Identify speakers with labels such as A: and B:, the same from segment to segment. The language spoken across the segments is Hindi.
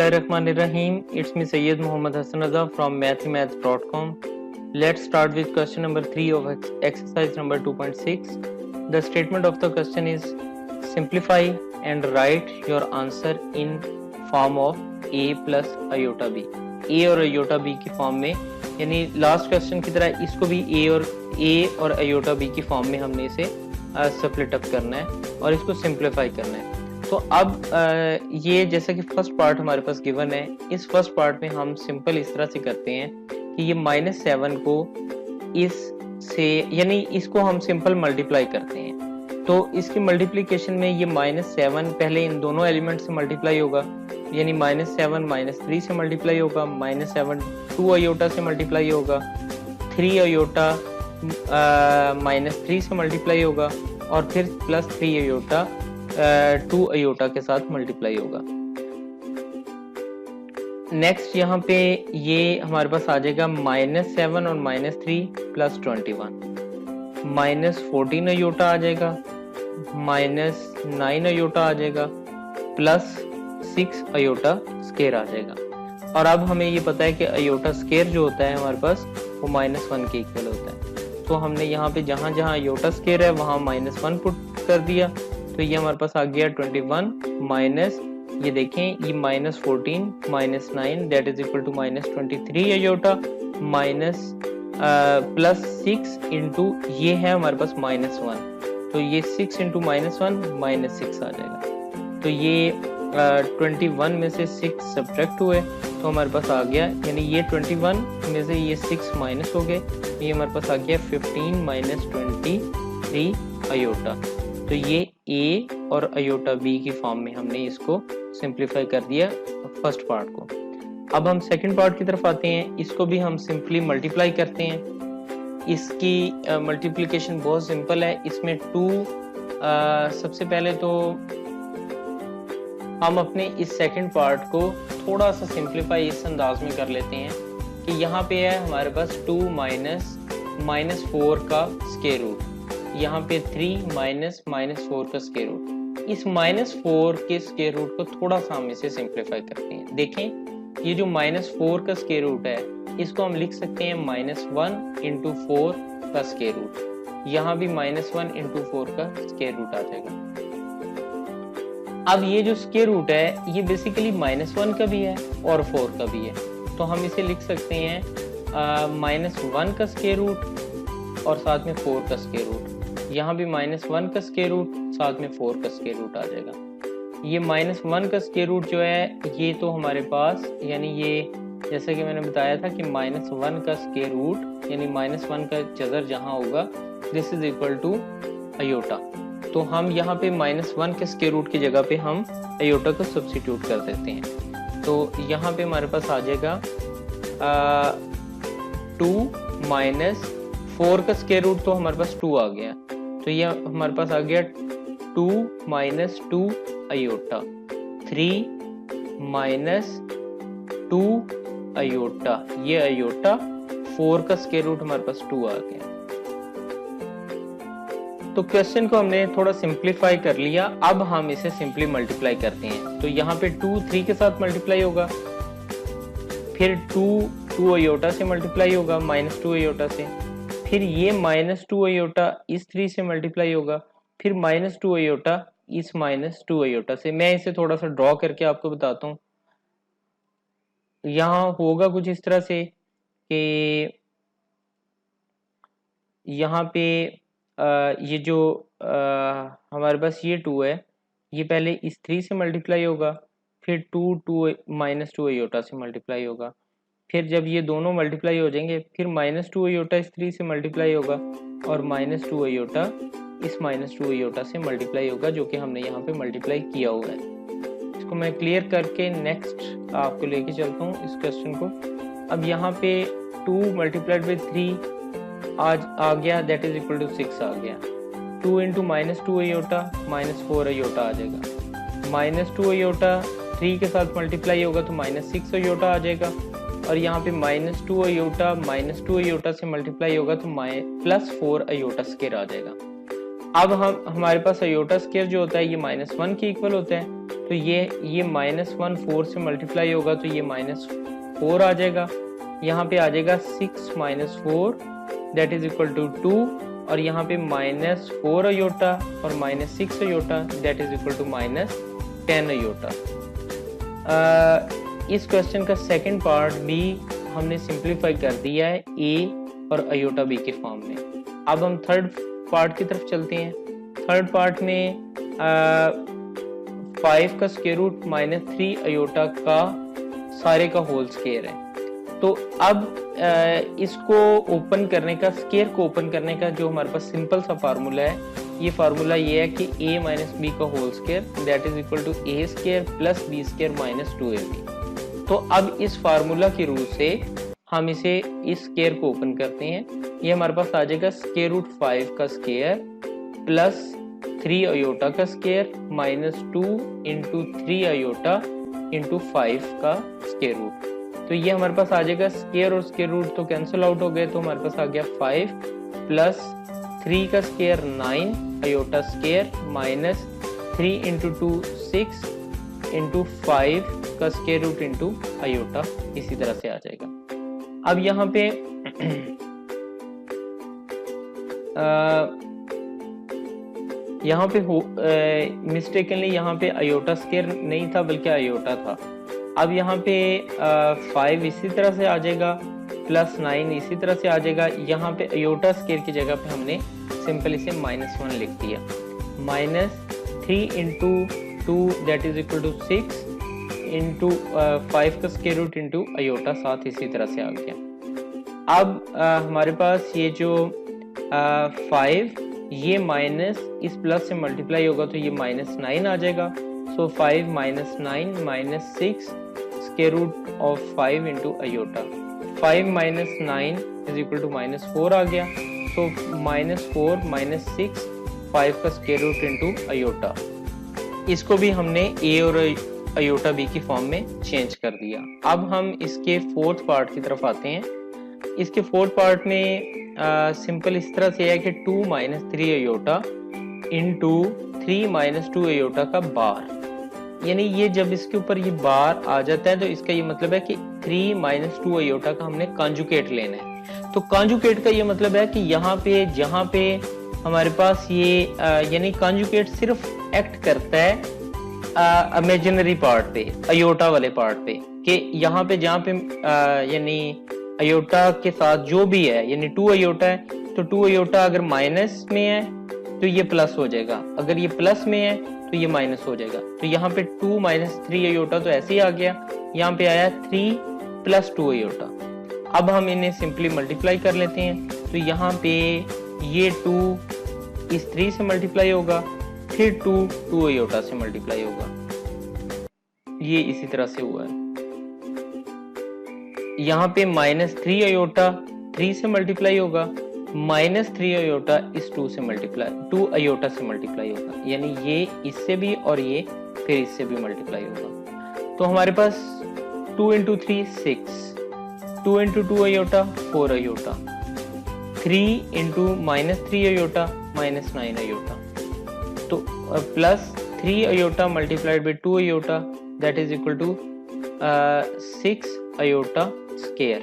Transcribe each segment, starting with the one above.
A: Bismillahirrahmanirrahim. It's me Sayyid Muhammad Hassan Raza from mathemath.com. Let's start with question number 3 of exercise number 2.6. The statement of the question is simplify and write your answer in form of a plus iota b. a और iota b की फॉर्म में, यानी लास्ट क्वेश्चन की तरह इसको भी a और iota b की फॉर्म में हमने इसे स्प्लिट अप करना है और इसको सिंप्लीफाई करना है। तो अब ये जैसा कि फर्स्ट पार्ट हमारे पास गिवन है, इस फर्स्ट पार्ट में हम सिंपल इस तरह से करते हैं कि ये -7 को इस से, यानी इसको हम सिंपल मल्टीप्लाई करते हैं। तो इसकी मल्टीप्लिकेशन में ये -7 पहले इन दोनों एलिमेंट से मल्टीप्लाई होगा, यानी -7 -3 से मल्टीप्लाई होगा, -7 2 आयोटा से मल्टीप्लाई होगा, 3 आयोटा -3 से मल्टीप्लाई होगा और फिर +3 आयोटा 2 आयोटा के साथ मल्टीप्लाई होगा। नेक्स्ट यहाँ पे ये हमारे पास आ जाएगा -7 और -3 +21, -14 आयोटा आ जाएगा, -9 आयोटा आ जाएगा, +6 आयोटा स्केयर आ जाएगा। और अब हमें ये पता है कि आयोटा स्केयर जो होता है हमारे पास वो -1 के इक्वल होता है। तो हमने यहाँ पे जहाँ जहाँ आयोटा स्केयर है वहाँ -1 पुट कर दिया, तो ये हमारे पास आ गया 21 माइनस, ये देखें ये -14 -9 that is equal to -23 iota minus +6 into ये है हमारे पास -1, तो ये 6 इंटू -1 -6 आ जाएगा। तो ये 21 में से 6 सब्ट्रैक्ट हुए तो हमारे पास आ गया, यानी ये 21 में से ये 6 माइनस हो गए, ये हमारे पास आ गया 15 -23 आयोटा। तो ये a और आयोटा b की फॉर्म में हमने इसको सिंप्लीफाई कर दिया फर्स्ट पार्ट को। अब हम सेकंड पार्ट की तरफ आते हैं, इसको भी हम सिंपली मल्टीप्लाई करते हैं। इसकी मल्टीप्लिकेशन बहुत सिंपल है। इसमें 2 सबसे पहले तो हम अपने इस सेकंड पार्ट को थोड़ा सा सिंप्लीफाई इस अंदाज में कर लेते हैं कि यहाँ पे है हमारे पास 2 -4 का स्क्वायर रूट, यहाँ पे 3 -4 का स्क्वायर रूट। इस -4 के स्क्वायर रूट को थोड़ा सा हम इसे सिंप्लीफाई करते हैं। देखें ये जो -4 का स्क्वायर रूट है इसको हम लिख सकते हैं -1 इंटू 4 का स्क्वायर रूट, यहाँ भी -1 इंटू 4 का स्क्वायर रूट आ जाएगा। अब ये जो स्क्वायर रूट है ये बेसिकली -1 का भी है और 4 का भी है, तो हम इसे लिख सकते हैं -1 का स्क्वायर रूट और साथ में 4 का स्क्वायर रूट। यहाँ भी -1 का स्क्वायर रूट साथ में 4 का स्क्वायर रूट आ जाएगा। ये -1 का स्क्वायर रूट जो है ये तो हमारे पास, यानी ये जैसा कि मैंने बताया था कि -1 का स्क्वायर रूट यानी -1 का जज़र जहाँ होगा this is equal to iota. तो हम यहाँ पे -1 के स्क्वायर रूट की जगह पे हम आयोटा को सब्स्टिट्यूट कर देते हैं। तो यहाँ पे हमारे पास आ जाएगा 2 -4 का स्क्वायर रूट, तो हमारे पास 2 आ गया, तो ये हमारे पास आ गया 2 -2 आयोटा, 3 -2 आयोटा, ये आयोटा 4 का स्क्वायर रूट हमारे पास 2 आ गया। तो क्वेश्चन को हमने थोड़ा सिंप्लीफाई कर लिया। अब हम इसे सिंपली मल्टीप्लाई करते हैं। तो यहाँ पे 2 3 के साथ मल्टीप्लाई होगा, फिर 2 आयोटा से मल्टीप्लाई होगा -2 आयोटा से, फिर ये -2 आयोटा इस 3 से मल्टीप्लाई होगा, फिर -2 आयोटा इस -2 आयोटा से। मैं इसे थोड़ा सा ड्रॉ करके आपको बताता हूँ। यहाँ होगा कुछ इस तरह से कि यहाँ पे ये जो हमारे पास ये 2 है ये पहले इस 3 से मल्टीप्लाई होगा, फिर 2 -2 आयोटा से मल्टीप्लाई होगा, फिर जब ये दोनों मल्टीप्लाई हो जाएंगे फिर -2 आयोटा इस 3 से मल्टीप्लाई होगा और -2 आयोटा इस -2 आयोटा से मल्टीप्लाई होगा, जो कि हमने यहाँ पे मल्टीप्लाई किया हुआ है। इसको मैं क्लियर करके नेक्स्ट आपको लेके चलता हूँ इस क्वेश्चन को। अब यहाँ पे 2 मल्टीप्लाइड बाई 3 आज आ गया दैट इज इक्वल टू 6 आ गया। 2 इंटू -2 आयोटा -4 आयोटा आ जाएगा, -2 आयोटा 3 के साथ मल्टीप्लाई होगा तो -6 आयोटा आ जाएगा, और यहाँ पे -2 आयोटा से मल्टीप्लाई होगा तो +4 आयोटा स्क्वायर आ जाएगा। अब हम हमारे पास आयोटा स्क्वायर जो होता है ये -1 के इक्वल होता है, तो ये -1 4 से मल्टीप्लाई होगा तो ये -4 आ जाएगा। यहाँ पे आ जाएगा 6 - 4 दैट इज इक्वल टू 2, और यहाँ पे -4 अयोटा और -6 iota that is equal to -10 iota. इस क्वेश्चन का सेकंड पार्ट भी हमने सिंप्लीफाई कर दिया है a और अयोटा b के फॉर्म में। अब हम थर्ड पार्ट की तरफ चलते हैं। थर्ड पार्ट में 5 का स्क्वायर रूट -3 अयोटा का सारे का होल स्क्वायर है। तो अब इसको ओपन करने का, स्क्वायर को ओपन करने का जो हमारे पास सिंपल सा फार्मूला है, ये फार्मूला ये है कि a - b का whole square that is equal to a square plus b square minus 2ab। तो अब इस फार्मूला की रूप से हम इसे इस स्क्वायर को ओपन करते हैं। ये हमारे पास आ जाएगा स्क्वायर रूट 5 का स्क्वायर प्लस 3 अयोटा का स्क्वायर -2 इंटू 3 अयोटा इंटू 5 का स्क्वायर रूट। तो ये हमारे पास आ जाएगा स्क्वायर और स्क्वायर रूट तो कैंसिल आउट हो गए, तो हमारे पास आ गया 5 प्लस 3 का square 9 iota square minus 3 into 2 6 into 5 का स्क्वायर रूट इंटू अयोटा, इसी तरह से आ जाएगा। अब यहाँ पे मिस्टेकनली यहाँ पे अयोटा स्क्वायर नहीं था बल्कि अयोटा था। अब यहाँ पे 5 इसी तरह से आ जाएगा प्लस 9 इसी तरह से आ जाएगा। यहाँ पे अयोटा स्क्वायर की जगह पे हमने सिंपल इसे -1 लिख दिया। -3 into 2 that is equal to 6 into 5 का स्क्वायर रूट इंटू अयोटा 7 इसी तरह से आ गया। अब हमारे पास ये जो 5 ये माइनस इस प्लस से मल्टीप्लाई होगा तो ये -9 आ जाएगा। So 5 - 9 - 6 square root of 5 into iota. 5 - 9 is equal to -4 आ गया। सो -4 - 6 5 का स्क्वायर रूट इंटू अयोटा। इसको भी हमने a और अयोटा b की फॉर्म में चेंज कर दिया। अब हम इसके फोर्थ पार्ट की तरफ आते हैं। इसके फोर्थ पार्ट में सिंपल इस तरह से है कि 2 - 3 अयोटा इंटू 3 - 2 अयोटा का बार, यानी ये जब इसके ऊपर ये बार आ जाता है तो इसका ये मतलब है कि 3 - 2 अयोटा का हमने कॉन्जुगेट लेना है। तो कॉन्जुगेट का ये मतलब है कि यहाँ पे जहाँ पे हमारे पास ये यानी कॉन्जुगेट सिर्फ एक्ट करता है इमेजिनरी पार्ट पे, अयोटा वाले पार्ट पे, कि यहाँ पे जहाँ पे यानी अयोटा के साथ जो भी है, यानी 2 अयोटा है तो 2 अयोटा अगर माइनस में है तो ये प्लस हो जाएगा, अगर ये प्लस में है तो ये माइनस हो जाएगा। तो यहाँ पे 2 - 3 अयोटा तो ऐसे ही आ गया, यहाँ पे आया 3 + 2 अयोटा। अब हम इन्हें सिंपली मल्टीप्लाई कर लेते हैं। तो यहाँ पे ये 2 इस 3 से मल्टीप्लाई होगा, फिर 2 अयोटा से मल्टीप्लाई होगा, ये इसी तरह से हुआ है। यहाँ पे -3 अयोटा 3 से मल्टीप्लाई होगा, -3 अयोटा इस 2 अयोटा से मल्टीप्लाई होगा, यानी ये इससे भी और ये फिर इससे भी मल्टीप्लाई होगा। तो हमारे पास 2 × 3 6, 2 × 2 अयोटा 4 अयोटा, 3 × -3 अयोटा -9 अयोटा, तो plus 3 iota multiplied by 2 iota that is equal to 6 iota square.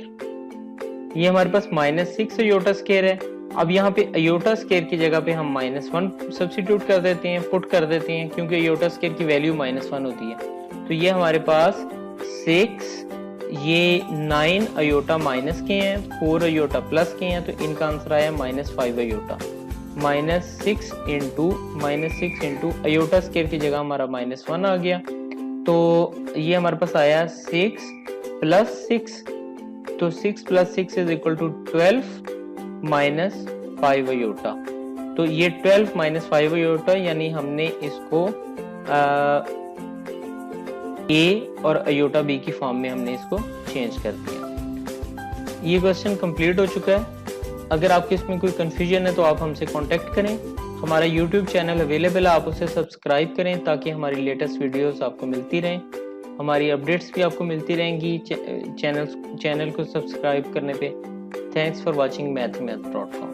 A: ये हमारे पास -6 अयोटा स्क्वायर है। अब यहाँ पे अयोटा स्क्वायर की जगह पे हम -1 सब्स्टिट्यूट कर देते हैं, पुट कर देते हैं, क्योंकि अयोटा स्क्वायर की वैल्यू -1 होती है। तो ये हमारे पास 6, ये 9 अयोटा माइनस के हैं, 4 अयोटा प्लस के हैं, तो इनका आंसर आया -5 अयोटा। -6 इंटू अयोटा स्क्वायर की जगह हमारा -1 आ गया, तो ये हमारे पास आया 6 + 6, तो 6 + 6 इज इक्वल टू 12 - 5 अयोटा। तो ये 12 - 5 अयोटा, यानी हमने इसको a और अयोटा b की फॉर्म में हमने इसको चेंज कर दिया। ये क्वेश्चन कंप्लीट हो चुका है। अगर आपके इसमें कोई कंफ्यूजन है तो आप हमसे कांटेक्ट करें। हमारा YouTube चैनल अवेलेबल है, आप उसे सब्सक्राइब करें ताकि हमारी लेटेस्ट वीडियोस आपको मिलती रहें, हमारी अपडेट्स भी आपको मिलती रहेंगी चैनल को सब्सक्राइब करने पे। Thanks for watching mathmath.com।